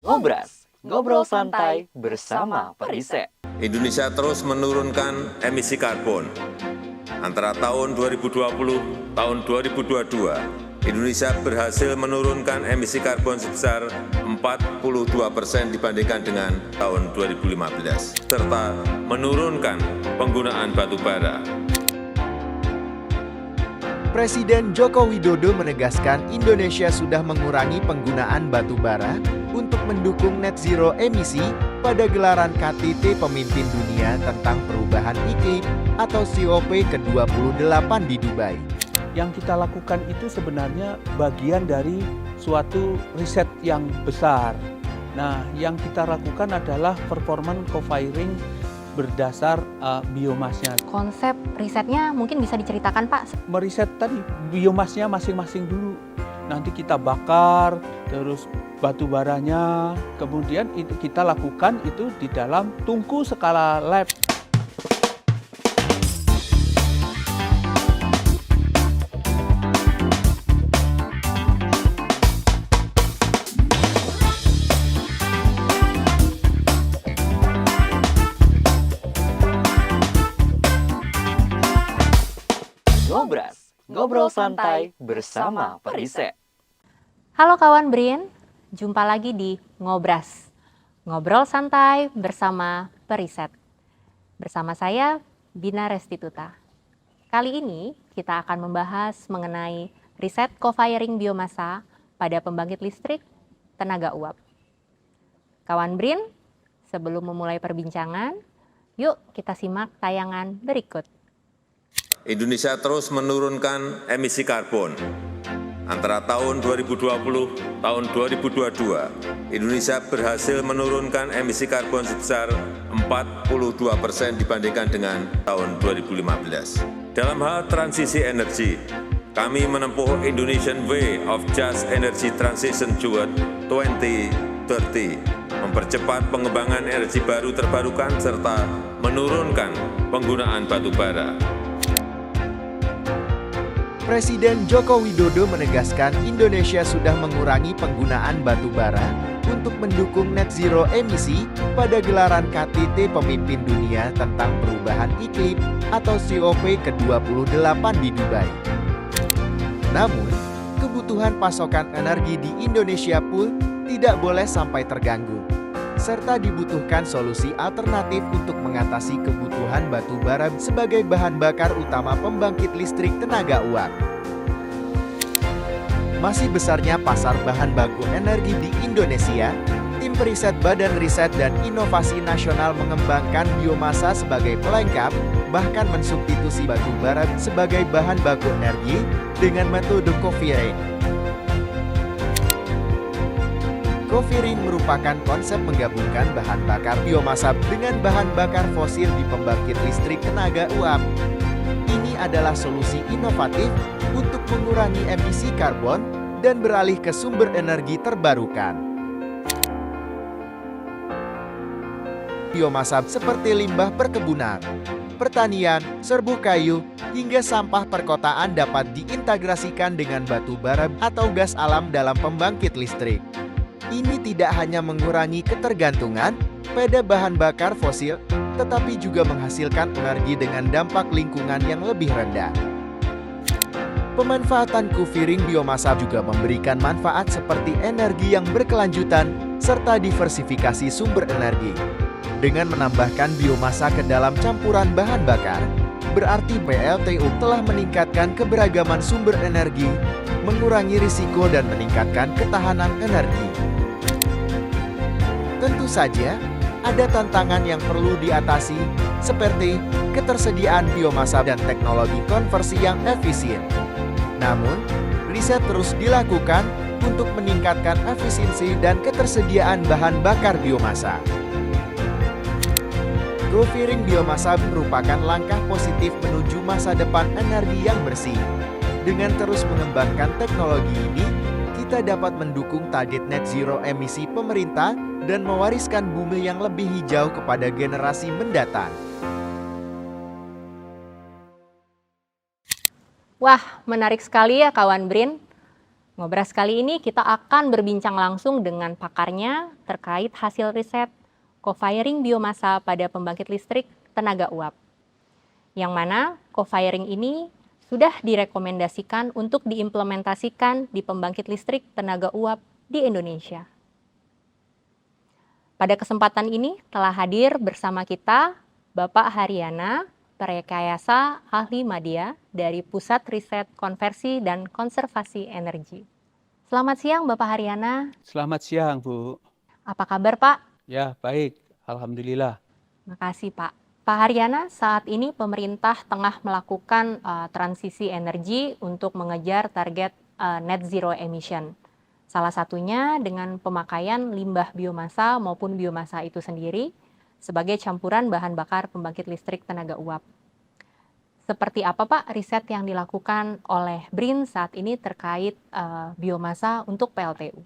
Ngobras, ngobrol santai bersama Periset. Indonesia terus menurunkan emisi karbon. Antara tahun 2020 tahun 2022, Indonesia berhasil menurunkan emisi karbon sebesar 42% dibandingkan dengan tahun 2015, serta menurunkan penggunaan batu bara. Presiden Joko Widodo menegaskan Indonesia sudah mengurangi penggunaan batu bara untuk mendukung net zero emisi pada gelaran KTT Pemimpin Dunia tentang Perubahan Iklim atau COP ke-28 di Dubai. Yang kita lakukan itu sebenarnya bagian dari suatu riset yang besar. Nah, yang kita lakukan adalah performance co-firing berdasar biomasnya. Konsep risetnya mungkin bisa diceritakan, Pak? Meriset tadi biomasnya masing-masing dulu. Nanti kita bakar, terus batu baranya, kemudian itu kita lakukan itu di dalam tungku skala lab. Ngobras, ngobrol santai bersama Periset. Halo kawan BRIN, jumpa lagi di Ngobras, ngobrol santai bersama Periset. Bersama saya, Bina Restituta. Kali ini kita akan membahas mengenai riset co-firing biomasa pada pembangkit listrik tenaga uap. Kawan BRIN, sebelum memulai perbincangan, yuk kita simak tayangan berikut. Indonesia terus menurunkan emisi karbon. Antara tahun 2020 tahun 2022, Indonesia berhasil menurunkan emisi karbon sebesar 42% dibandingkan dengan tahun 2015. Dalam hal transisi energi, kami menempuh Indonesian Way of Just Energy Transition toward 2030, mempercepat pengembangan energi baru terbarukan serta menurunkan penggunaan batu bara. Presiden Joko Widodo menegaskan Indonesia sudah mengurangi penggunaan batu bara untuk mendukung net zero emisi pada gelaran KTT Pemimpin Dunia tentang Perubahan Iklim atau COP ke-28 di Dubai. Namun, kebutuhan pasokan energi di Indonesia pun tidak boleh sampai terganggu, serta dibutuhkan solusi alternatif untuk mengatasi kebutuhan batu bara sebagai bahan bakar utama pembangkit listrik tenaga uap. Masih besarnya pasar bahan baku energi di Indonesia, tim periset Badan Riset dan Inovasi Nasional mengembangkan biomasa sebagai pelengkap, bahkan mensubstitusi batu bara sebagai bahan baku energi dengan metode co-firing. Co-firing merupakan konsep menggabungkan bahan bakar biomasa dengan bahan bakar fosil di pembangkit listrik tenaga uap. Ini adalah solusi inovatif untuk mengurangi emisi karbon dan beralih ke sumber energi terbarukan. Biomasa seperti limbah perkebunan, pertanian, serbuk kayu, hingga sampah perkotaan dapat diintegrasikan dengan batu bara atau gas alam dalam pembangkit listrik. Ini tidak hanya mengurangi ketergantungan pada bahan bakar fosil, tetapi juga menghasilkan energi dengan dampak lingkungan yang lebih rendah. Pemanfaatan co-firing biomasa juga memberikan manfaat seperti energi yang berkelanjutan serta diversifikasi sumber energi. Dengan menambahkan biomasa ke dalam campuran bahan bakar, berarti PLTU telah meningkatkan keberagaman sumber energi, mengurangi risiko dan meningkatkan ketahanan energi. Tentu saja, ada tantangan yang perlu diatasi, seperti ketersediaan biomasa dan teknologi konversi yang efisien. Namun, riset terus dilakukan untuk meningkatkan efisiensi dan ketersediaan bahan bakar biomasa. Co-firing biomasa merupakan langkah positif menuju masa depan energi yang bersih. Dengan terus mengembangkan teknologi ini, kita dapat mendukung target net zero emisi pemerintah dan mewariskan bumi yang lebih hijau kepada generasi mendatang. Wah, menarik sekali ya kawan BRIN. Ngobras kali ini kita akan berbincang langsung dengan pakarnya terkait hasil riset co-firing biomasa pada pembangkit listrik tenaga uap. Yang mana co-firing ini sudah direkomendasikan untuk diimplementasikan di pembangkit listrik tenaga uap di Indonesia. Pada kesempatan ini telah hadir bersama kita Bapak Haryana, Rekayasa Ahli Madya dari Pusat Riset Konversi dan Konservasi Energi. Selamat siang Bapak Haryana. Selamat siang, Bu. Apa kabar Pak? Ya, baik. Alhamdulillah. Makasih Pak. Pak Haryana, saat ini pemerintah tengah melakukan transisi energi untuk mengejar target net zero emission. Salah satunya dengan pemakaian limbah biomasa maupun biomasa itu sendiri sebagai campuran bahan bakar pembangkit listrik tenaga uap. Seperti apa Pak riset yang dilakukan oleh BRIN saat ini terkait biomasa untuk PLTU?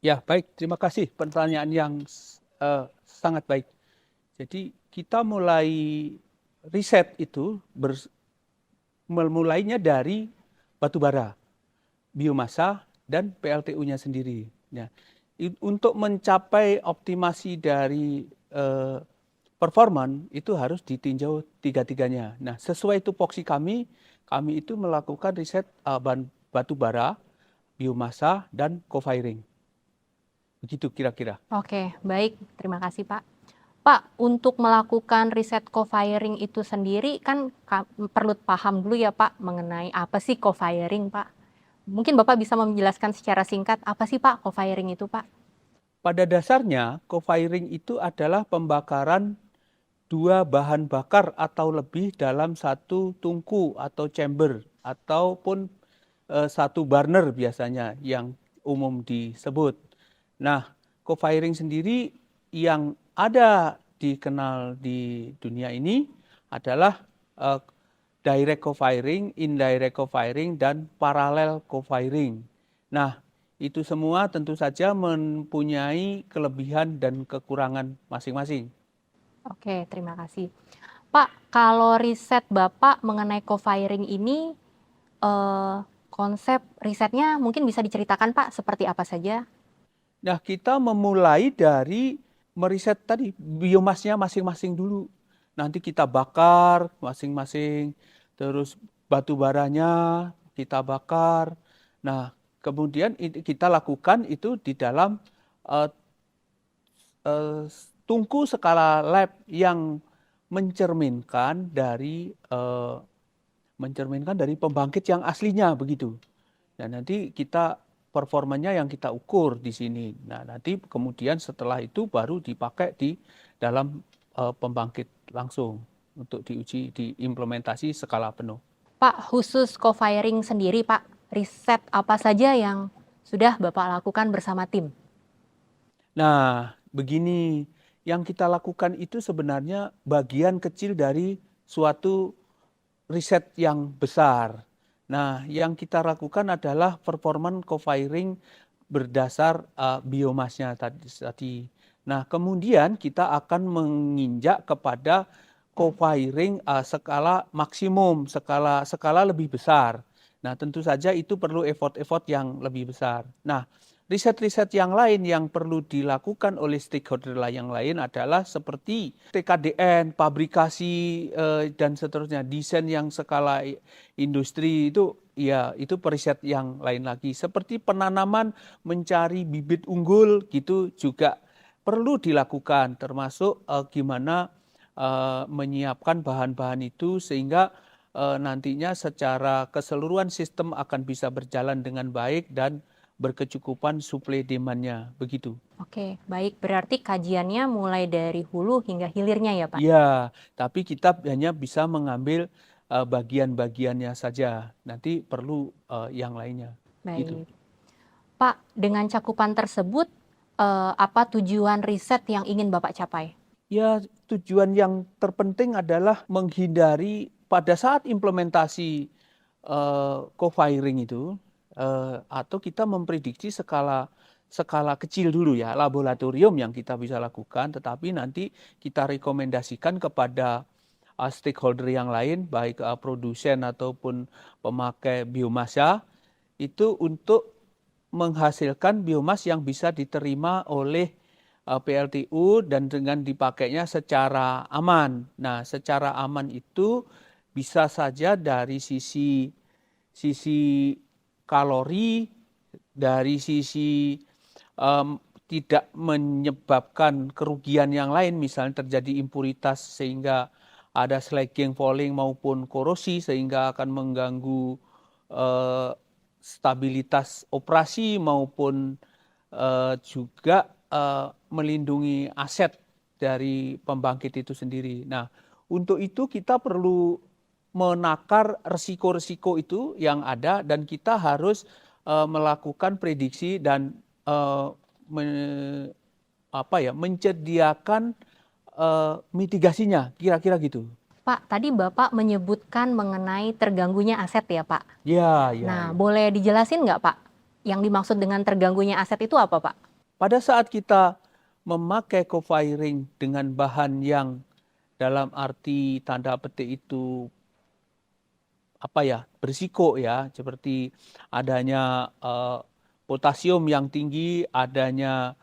Ya, baik. Terima kasih pertanyaan yang sangat baik. Jadi kita mulai riset itu mulainya dari batubara, biomasa, dan PLTU-nya sendiri. Nah, untuk mencapai optimasi dari performan itu harus ditinjau tiga-tiganya. Nah, sesuai tupoksi kami itu melakukan riset batubara, biomasa, dan co-firing. Begitu kira-kira. Oke, baik. Terima kasih Pak. Pak, untuk melakukan riset co-firing itu sendiri kan perlu paham dulu ya Pak mengenai apa sih co-firing Pak. Mungkin Bapak bisa menjelaskan secara singkat apa sih Pak co-firing itu Pak? Pada dasarnya co-firing itu adalah pembakaran dua bahan bakar atau lebih dalam satu tungku atau chamber ataupun satu burner biasanya yang umum disebut. Nah, co-firing sendiri yang ada dikenal di dunia ini adalah direct co-firing, indirect co-firing, dan parallel co-firing. Nah, itu semua tentu saja mempunyai kelebihan dan kekurangan masing-masing. Oke, terima kasih. Pak, kalau riset Bapak mengenai co-firing ini, konsep risetnya mungkin bisa diceritakan Pak seperti apa saja? Nah, kita memulai dari meriset tadi biomasnya masing-masing dulu. Nanti kita bakar masing-masing, terus batu baranya kita bakar. Nah, kemudian kita lakukan itu di dalam tungku skala lab yang mencerminkan dari pembangkit yang aslinya begitu. Dan nanti kita performanya yang kita ukur di sini. Nah, nanti kemudian setelah itu baru dipakai di dalam pembangkit langsung untuk diuji, diimplementasi skala penuh. Pak, khusus co-firing sendiri Pak, riset apa saja yang sudah Bapak lakukan bersama tim? Nah, begini, yang kita lakukan itu sebenarnya bagian kecil dari suatu riset yang besar. Nah, yang kita lakukan adalah performan co-firing berdasar biomasnya tadi. Nah, kemudian kita akan menginjak kepada co-firing skala maksimum, skala lebih besar. Nah, tentu saja itu perlu effort yang lebih besar. Nah, riset-riset yang lain yang perlu dilakukan oleh stakeholder yang lain adalah seperti TKDN, pabrikasi, dan seterusnya. Desain yang skala industri itu, ya itu periset yang lain lagi. Seperti penanaman, mencari bibit unggul gitu juga perlu dilakukan. Termasuk gimana menyiapkan bahan-bahan itu sehingga nantinya secara keseluruhan sistem akan bisa berjalan dengan baik dan berkecukupan suplai demand-nya, begitu. Oke, baik. Berarti kajiannya mulai dari hulu hingga hilirnya ya Pak? Iya, tapi kita hanya bisa mengambil bagian-bagiannya saja. Nanti perlu yang lainnya. Baik. Gitu. Pak, dengan cakupan tersebut, apa tujuan riset yang ingin Bapak capai? Ya, tujuan yang terpenting adalah menghindari pada saat implementasi co-firing itu, atau kita memprediksi skala kecil dulu ya, laboratorium yang kita bisa lakukan, tetapi nanti kita rekomendasikan kepada stakeholder yang lain, baik produsen ataupun pemakai biomasa, itu untuk menghasilkan biomas yang bisa diterima oleh PLTU dan dengan dipakainya secara aman. Nah, secara aman itu bisa saja dari sisi kalori, dari sisi tidak menyebabkan kerugian yang lain, misalnya terjadi impuritas sehingga ada slagging, falling maupun korosi sehingga akan mengganggu stabilitas operasi maupun juga melindungi aset dari pembangkit itu sendiri. Nah, untuk itu kita perlu menakar resiko-resiko itu yang ada dan kita harus melakukan prediksi dan menyediakan mitigasinya, kira-kira gitu. Pak, tadi Bapak menyebutkan mengenai terganggunya aset ya Pak? Ya. Nah, boleh dijelasin nggak Pak? Yang dimaksud dengan terganggunya aset itu apa Pak? Pada saat kita memakai co-firing dengan bahan yang dalam arti tanda petik itu berisiko ya, seperti adanya potasium yang tinggi, adanya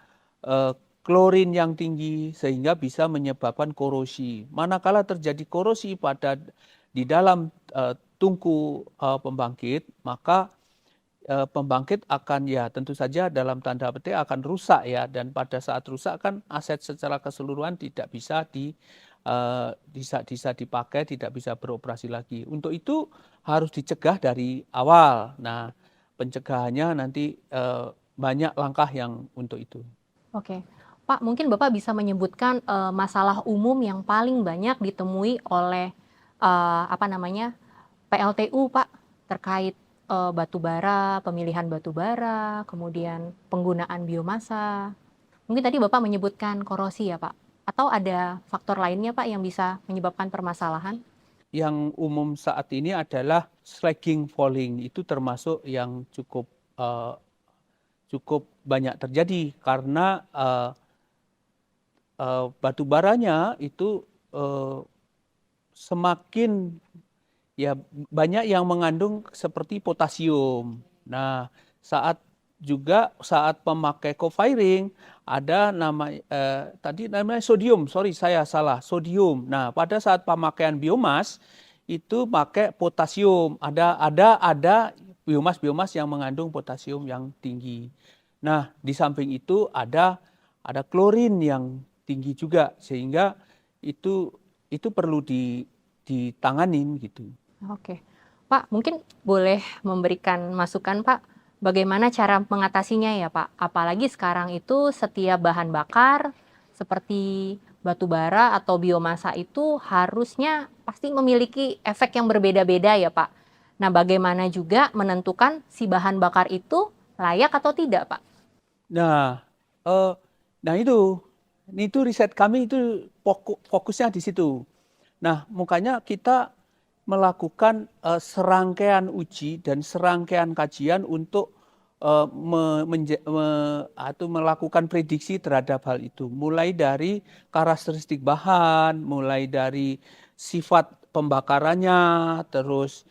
klorin yang tinggi sehingga bisa menyebabkan korosi. Manakala terjadi korosi di dalam tungku pembangkit, maka pembangkit akan tentu saja dalam tanda petik akan rusak ya, dan pada saat rusak kan aset secara keseluruhan tidak bisa dipakai, tidak bisa beroperasi lagi. Untuk itu harus dicegah dari awal. Nah, pencegahannya nanti banyak langkah yang untuk itu. Oke, Pak, mungkin Bapak bisa menyebutkan masalah umum yang paling banyak ditemui oleh PLTU, Pak, terkait batu bara, pemilihan batu bara, kemudian penggunaan biomasa. Mungkin tadi Bapak menyebutkan korosi ya, Pak. Atau ada faktor lainnya, Pak, yang bisa menyebabkan permasalahan? Yang umum saat ini adalah slagging, falling. Itu termasuk yang cukup banyak terjadi karena batu baranya itu semakin banyak yang mengandung seperti potasium. Nah, saat pemakai co-firing ada tadi namanya sodium, sodium. Nah, pada saat pemakaian biomas itu pakai potasium. Ada biomas yang mengandung potasium yang tinggi. Nah, di samping itu ada klorin yang tinggi juga sehingga itu perlu ditanganin gitu. Oke. Pak, mungkin boleh memberikan masukan, Pak, bagaimana cara mengatasinya ya, Pak? Apalagi sekarang itu setiap bahan bakar seperti batu bara atau biomasa itu harusnya pasti memiliki efek yang berbeda-beda ya, Pak. Nah, bagaimana juga menentukan si bahan bakar itu layak atau tidak, Pak? Nah, itu riset kami itu fokusnya di situ. Nah, makanya kita melakukan serangkaian uji dan serangkaian kajian untuk melakukan prediksi terhadap hal itu. Mulai dari karakteristik bahan, mulai dari sifat pembakarannya, terus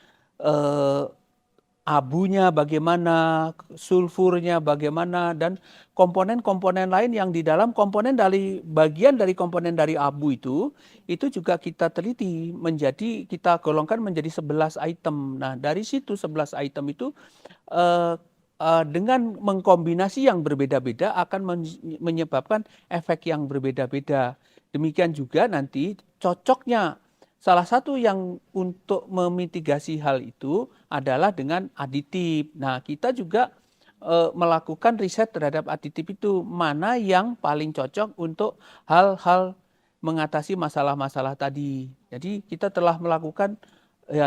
abunya bagaimana, sulfurnya bagaimana, dan komponen-komponen lain yang di dalam bagian dari komponen dari abu itu juga kita teliti kita golongkan menjadi 11 item. Nah, dari situ 11 item itu dengan mengkombinasi yang berbeda-beda akan menyebabkan efek yang berbeda-beda. Demikian juga nanti cocoknya. Salah satu yang untuk memitigasi hal itu adalah dengan aditif. Nah, kita juga melakukan riset terhadap aditif itu, mana yang paling cocok untuk hal-hal mengatasi masalah-masalah tadi. Jadi kita telah melakukan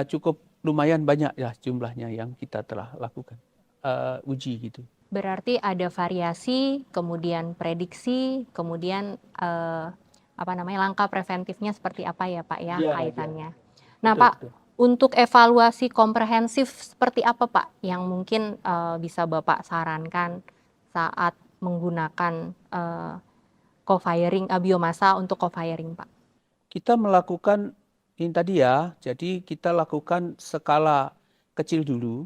cukup lumayan banyak ya jumlahnya yang kita telah lakukan uji gitu. Berarti ada variasi, kemudian prediksi, kemudian langkah preventifnya seperti apa ya Pak ya kaitannya. Nah betul, Pak, betul. Untuk evaluasi komprehensif seperti apa Pak yang mungkin bisa Bapak sarankan saat menggunakan co-firing biomasa untuk co-firing Pak? Kita melakukan ini tadi ya, jadi kita lakukan skala kecil dulu.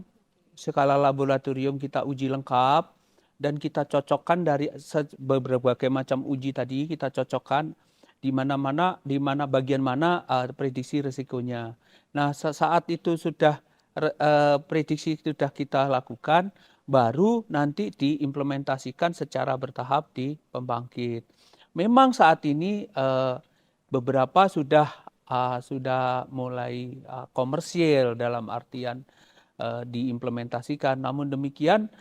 skala laboratorium kita uji lengkap dan kita cocokkan dari berbagai macam uji tadi, kita cocokkan di mana bagian mana prediksi risikonya. Nah, saat itu sudah prediksi sudah kita lakukan, baru nanti diimplementasikan secara bertahap di pembangkit. Memang saat ini beberapa sudah mulai komersial dalam artian diimplementasikan. Namun demikian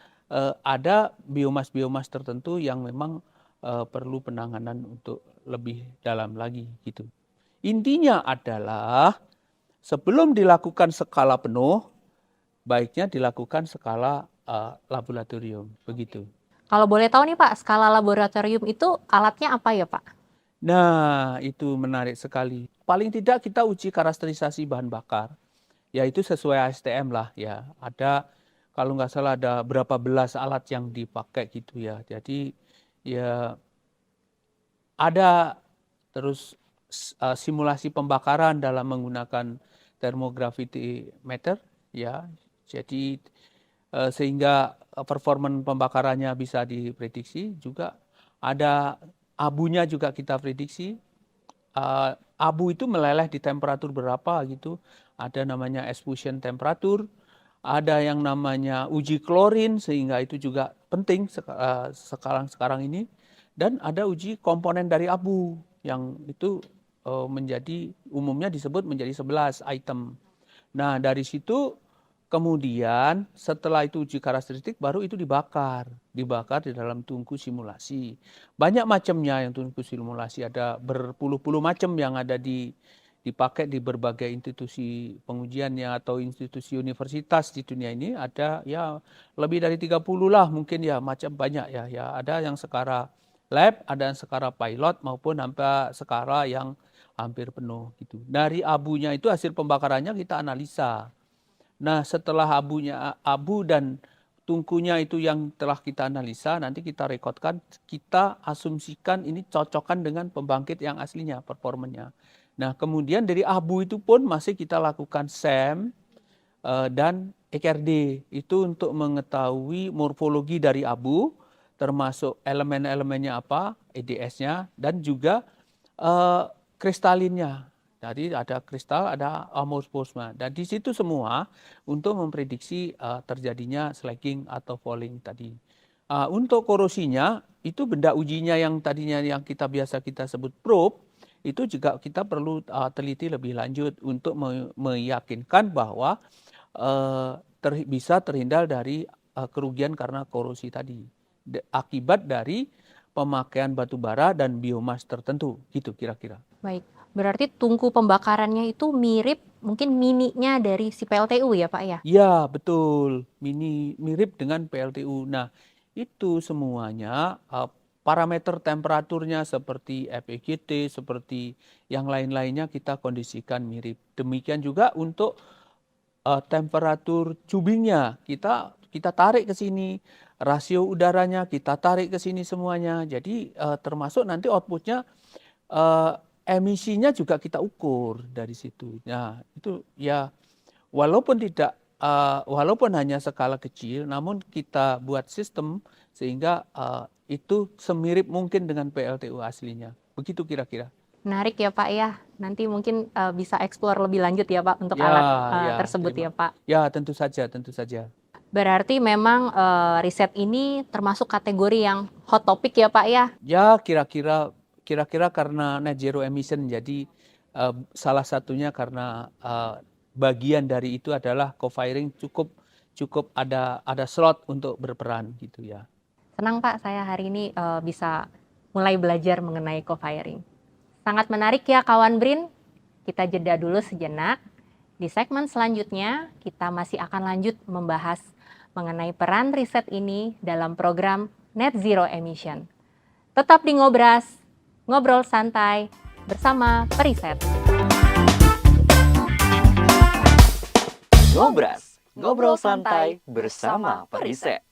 ada biomas tertentu yang memang perlu penanganan untuk lebih dalam lagi gitu. Intinya adalah sebelum dilakukan skala penuh, baiknya dilakukan skala laboratorium, begitu. Kalau boleh tahu nih Pak, skala laboratorium itu alatnya apa ya Pak? Nah, itu menarik sekali. Paling tidak kita uji karakterisasi bahan bakar, yaitu sesuai ASTM lah ya. Ada, kalau nggak salah ada berapa belas alat yang dipakai gitu ya. Jadi ya ada terus simulasi pembakaran dalam menggunakan thermogravity meter ya. Jadi sehingga performan pembakarannya bisa diprediksi. Juga ada abunya juga kita prediksi. Abu itu meleleh di temperatur berapa gitu. Ada namanya exfusion temperatur. Ada yang namanya uji klorin, sehingga itu juga penting sekarang ini. Dan ada uji komponen dari abu yang itu umumnya disebut menjadi 11 item. Nah, dari situ kemudian setelah itu uji karakteristik baru itu dibakar di dalam tungku simulasi. Banyak macamnya yang tungku simulasi, ada berpuluh-puluh macam yang ada dipakai di berbagai institusi pengujiannya atau institusi universitas di dunia ini. Ada ya lebih dari 30 lah mungkin ya, macam banyak ya. Ya ada yang skala lab, ada yang skala pilot maupun sampai skala yang hampir penuh gitu. Dari abunya itu hasil pembakarannya kita analisa. Nah, setelah abu dan tungkunya itu yang telah kita analisa, nanti kita rekodkan, kita asumsikan ini cocokkan dengan pembangkit yang aslinya performanya. Nah, kemudian dari abu itu pun masih kita lakukan SEM dan EKRD. Itu untuk mengetahui morfologi dari abu, termasuk elemen-elemennya apa, EDS-nya, dan juga kristalinnya. Jadi ada kristal, ada amorfisme. Dan di situ semua untuk memprediksi terjadinya slagging atau falling tadi. Untuk korosinya, itu benda ujinya yang tadinya yang kita sebut probe, itu juga kita perlu teliti lebih lanjut untuk meyakinkan bahwa bisa terhindar dari kerugian karena korosi tadi. Akibat dari pemakaian batu bara dan biomas tertentu, gitu kira-kira. Baik, berarti tungku pembakarannya itu mirip, mungkin mininya dari si PLTU ya Pak ya? Ya, betul. Mirip dengan PLTU. Nah, itu semuanya parameter temperaturnya seperti FEGT, seperti yang lain-lainnya kita kondisikan mirip. Demikian juga untuk temperatur tubingnya, kita tarik ke sini, rasio udaranya kita tarik ke sini semuanya. Jadi termasuk nanti outputnya emisinya juga kita ukur dari situ. Nah, itu ya walaupun hanya skala kecil, namun kita buat sistem sehingga itu semirip mungkin dengan PLTU aslinya. Begitu kira-kira. Menarik ya Pak ya. Nanti mungkin bisa explore lebih lanjut ya Pak untuk alat tersebut ya Pak. Ya, tentu saja. Berarti memang riset ini termasuk kategori yang hot topic ya Pak ya? Ya, kira-kira karena net zero emission, jadi salah satunya karena bagian dari itu adalah co-firing cukup ada slot untuk berperan gitu ya. Senang Pak, saya hari ini bisa mulai belajar mengenai co-firing. Sangat menarik ya kawan BRIN. Kita jeda dulu sejenak. Di segmen selanjutnya kita masih akan lanjut membahas mengenai peran riset ini dalam program Net Zero Emission. Tetap di Ngobras, ngobrol santai bersama Periset. Ngobras, ngobrol santai bersama Periset.